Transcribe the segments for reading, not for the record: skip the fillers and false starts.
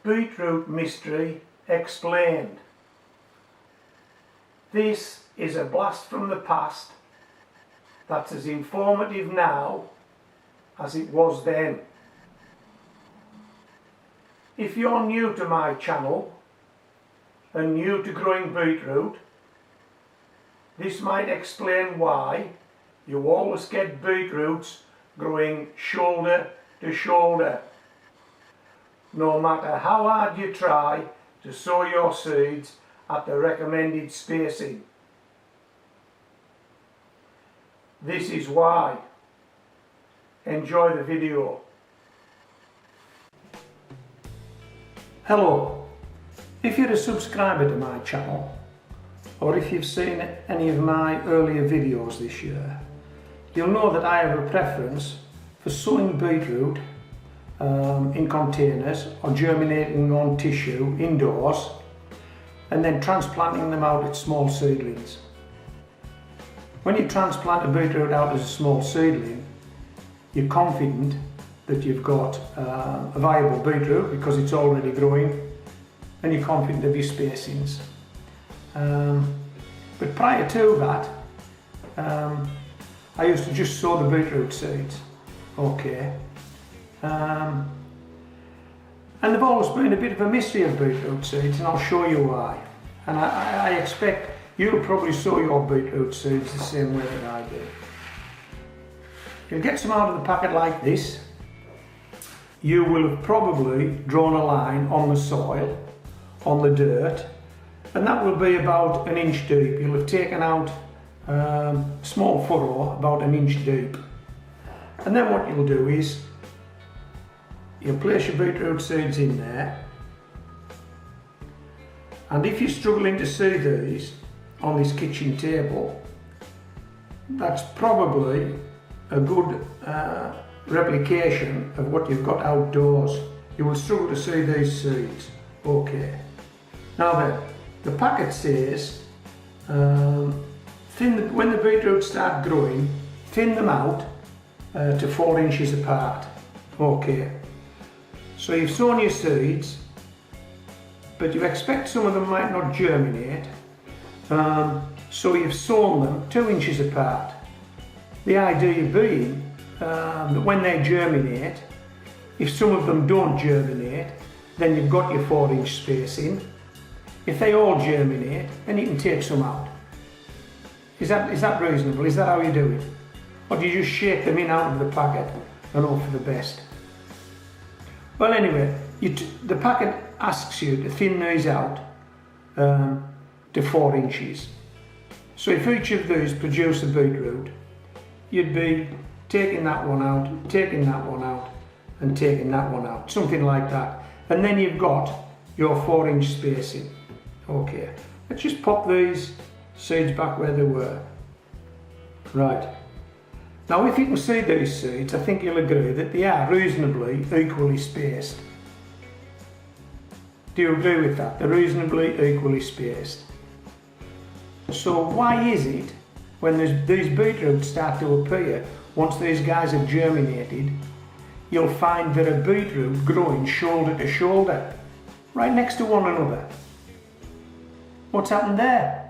Beetroot mystery explained. This is a blast from the past that's as informative now as it was then. If you're new to my channel and new to growing beetroot, this might explain why you always get beetroots growing shoulder to shoulder, no matter how hard you try to sow your seeds at the recommended spacing. This is why. Enjoy the video. Hello, if you're a subscriber to my channel, or if you've seen any of my earlier videos this year, you'll know that I have a preference for sowing beetroot in containers or germinating on tissue indoors and then transplanting them out as small seedlings. When you transplant a beetroot out as a small seedling, you're confident that you've got a viable beetroot because it's already growing, and you're confident of your spacings. But prior to that, I used to just sow the beetroot seeds, okay. And they've always been a bit of a mystery of beetroot seeds, and I'll show you why. And I expect you'll probably sow your beetroot seeds the same way that I do. You'll get some out of the packet like this. You will have probably drawn a line on the soil, on the dirt, and that will be about 1 inch deep. You'll have taken out a small furrow about 1 inch deep. And then what you'll do is you'll place your beetroot seeds in there, and if you're struggling to see these on this kitchen table, that's probably a good replication of what you've got outdoors. You will struggle to see these seeds. Okay. Now then, the packet says when the beetroots start growing, thin them out to 4 inches apart. Okay. So you've sown your seeds, but you expect some of them might not germinate, so you've sown them 2 inches apart. The idea being that when they germinate, if some of them don't germinate, then you've got your 4 inch spacing. If they all germinate, then you can take some out. Is that reasonable? Is that how you do it? Or do you just shake them in out of the packet and hope for the best? Well, anyway, the packet asks you to thin these out to 4 inches. So if each of these produce a beetroot, you'd be taking that one out, taking that one out, and taking that one out, something like that. And then you've got your 4 inch spacing. Okay, let's just pop these seeds back where they were. Right. Now if you can see these seeds, I think you'll agree that they are reasonably equally spaced. Do you agree with that? They're reasonably equally spaced. So why is it when these beetroots start to appear, once these guys have germinated, you'll find that a beetroot growing shoulder to shoulder, right next to one another? What's happened there?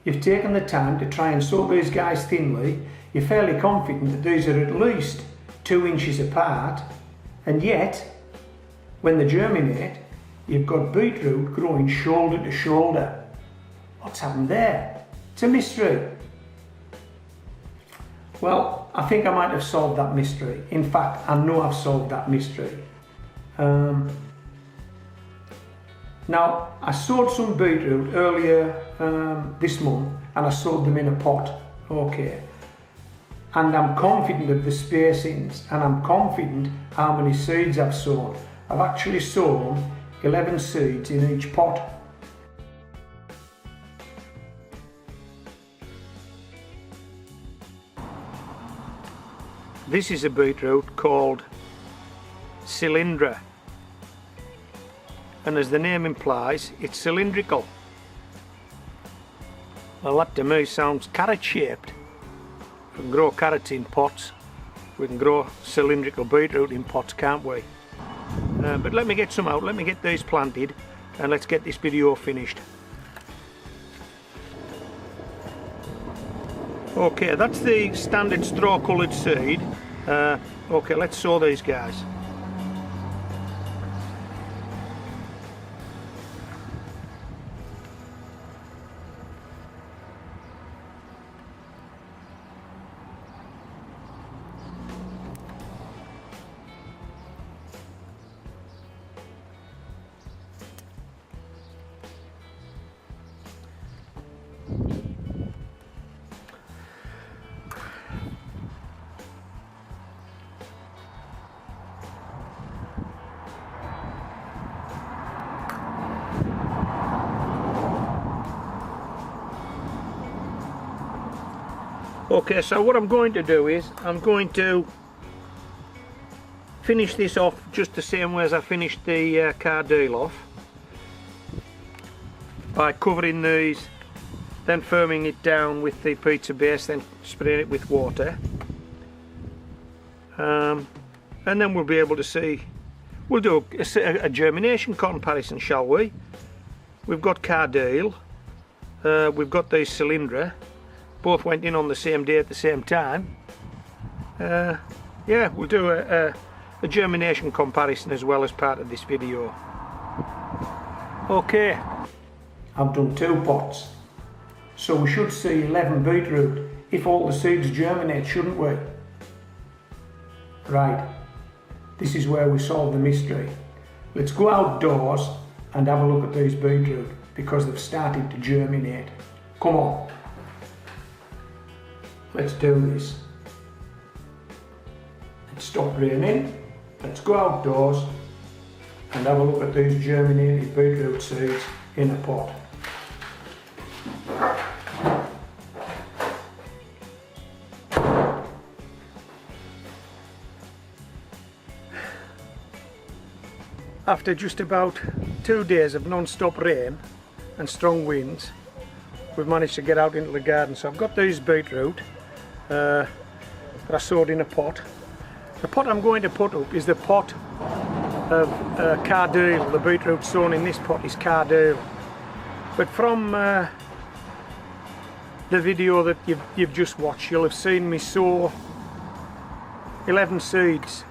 You've taken the time to try and sow these guys thinly. You're fairly confident that these are at least 2 inches apart, and yet, when they germinate, you've got beetroot growing shoulder to shoulder. What's happened there? It's a mystery. Well, I think I might have solved that mystery. In fact, I know I've solved that mystery. Now, I sowed some beetroot earlier this month, and I sowed them in a pot. Okay. And I'm confident of the spacings, and I'm confident how many seeds I've sown. I've actually sown 11 seeds in each pot. This is a beetroot called Cylindra, and as the name implies, it's cylindrical. Well, that to me sounds carrot shaped. We can grow carrots in pots, we can grow cylindrical beetroot in pots, can't we? But let me get some out, let me get these planted, and let's get this video finished. Okay, that's the standard straw coloured seed. Okay, let's sow these guys. Okay, so what I'm going to do is I'm going to finish this off just the same way as I finished the cardile off, by covering these, then firming it down with the pizza base, then spraying it with water, and then we'll be able to see, we'll do a germination comparison, shall we? We've got cardile, we've got these Cylindra, both went in on the same day at the same time. Yeah, we'll do a germination comparison as well as part of this video. Okay, I've done 2 pots, so we should see 11 beetroot if all the seeds germinate, shouldn't we? Right, this is where we solve the mystery. Let's go outdoors and have a look at these beetroot because they've started to germinate. Come on. Let's do this. It's stopped raining. Let's go outdoors and have a look at these germinated beetroot seeds in a pot. After just about 2 days of non-stop rain and strong winds, we've managed to get out into the garden. So I've got these beetroot that I sowed in a pot. The pot I'm going to put up is the pot of cardile. The beetroot sown in this pot is cardile. But from the video that you've just watched, you'll have seen me sow 11 seeds,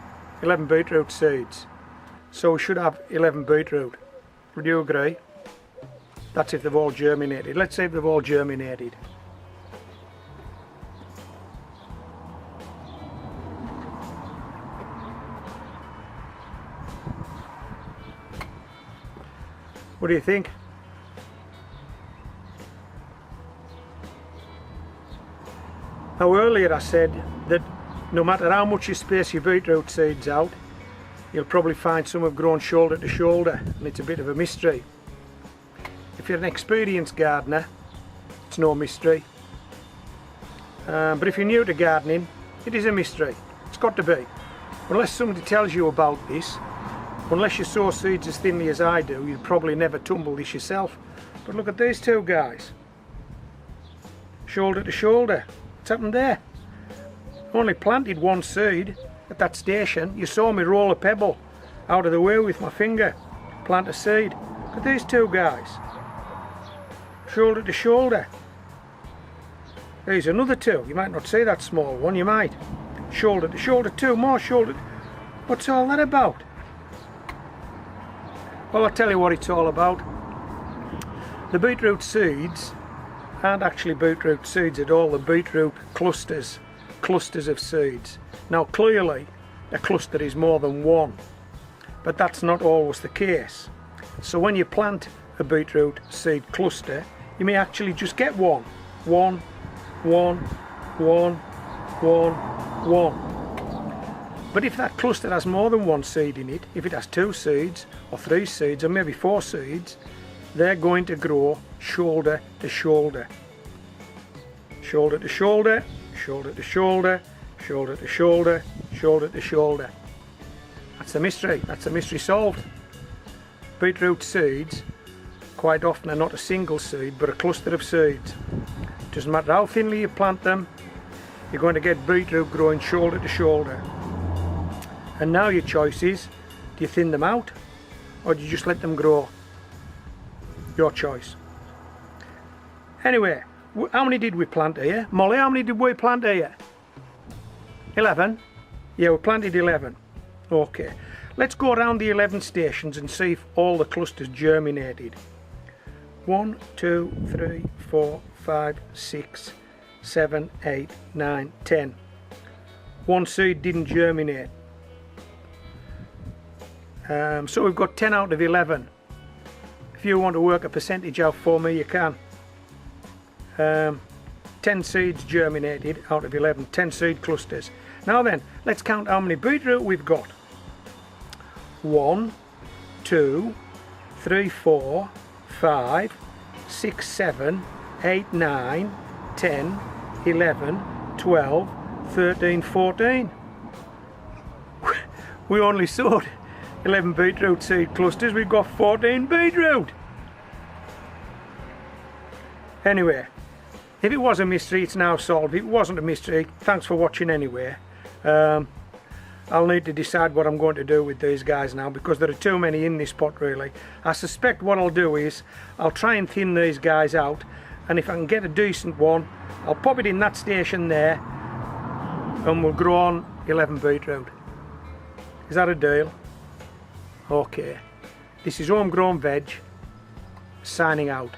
11 beetroot seeds. So we should have 11 beetroot. Would you agree? That's if they've all germinated. Let's see if they've all germinated. What do you think? Now earlier I said that no matter how much you space your beetroot seeds out, you'll probably find some have grown shoulder to shoulder, and it's a bit of a mystery. If you're an experienced gardener, it's no mystery. But if you're new to gardening, it is a mystery. It's got to be. Unless somebody tells you about this, unless you sow seeds as thinly as I do, you'd probably never tumble this yourself. But look at these 2 guys. Shoulder to shoulder. What's happened there? I only planted 1 seed at that station. You saw me roll a pebble out of the way with my finger, plant a seed. Look at these 2 guys. Shoulder to shoulder. There's another 2. You might not see that small one, you might. Shoulder to shoulder, 2 more shoulder. What's all that about? Well, I'll tell you what it's all about. The beetroot seeds aren't actually beetroot seeds at all. The beetroot clusters of seeds. Now clearly a cluster is more than 1, but that's not always the case. So when you plant a beetroot seed cluster, you may actually just get 1. But if that cluster has more than 1 seed in it, if it has 2 seeds or 3 seeds or maybe 4 seeds, they're going to grow shoulder to shoulder. Shoulder to shoulder, shoulder to shoulder, shoulder to shoulder, shoulder to shoulder. That's the mystery. That's the mystery solved. Beetroot seeds quite often are not a single seed but a cluster of seeds. Doesn't matter how thinly you plant them, you're going to get beetroot growing shoulder to shoulder. And now your choice is, Do you thin them out, or do you just let them grow? Your choice. Anyway, how many did we plant here? Molly, how many did we plant here? 11? Yeah, we planted 11. Okay, let's go around the 11 stations and see if all the clusters germinated. 1, 2, 3, 4, 5, 6, 7, 8, 9, 10. One seed didn't germinate. So we've got 10 out of 11. If you want to work a percentage out for me, you can. 10 seeds germinated out of 11, 10 seed clusters. Now then, let's count how many beetroot we've got. 1, 2, 3, 4, 5, 6, 7, 8, 9, 10, 11, 12, 13, 14. We only sowed 11 beetroot seed clusters, we've got 14 beetroot. Anyway, if it was a mystery, it's now solved. If it wasn't a mystery, thanks for watching anyway. I'll need to decide what I'm going to do with these guys now, because there are too many in this pot really. I suspect what I'll do is I'll try and thin these guys out, and if I can get a decent one, I'll pop it in that station there and we'll grow on 11 beetroot. Is that a deal? Okay. This is Homegrown Veg signing out.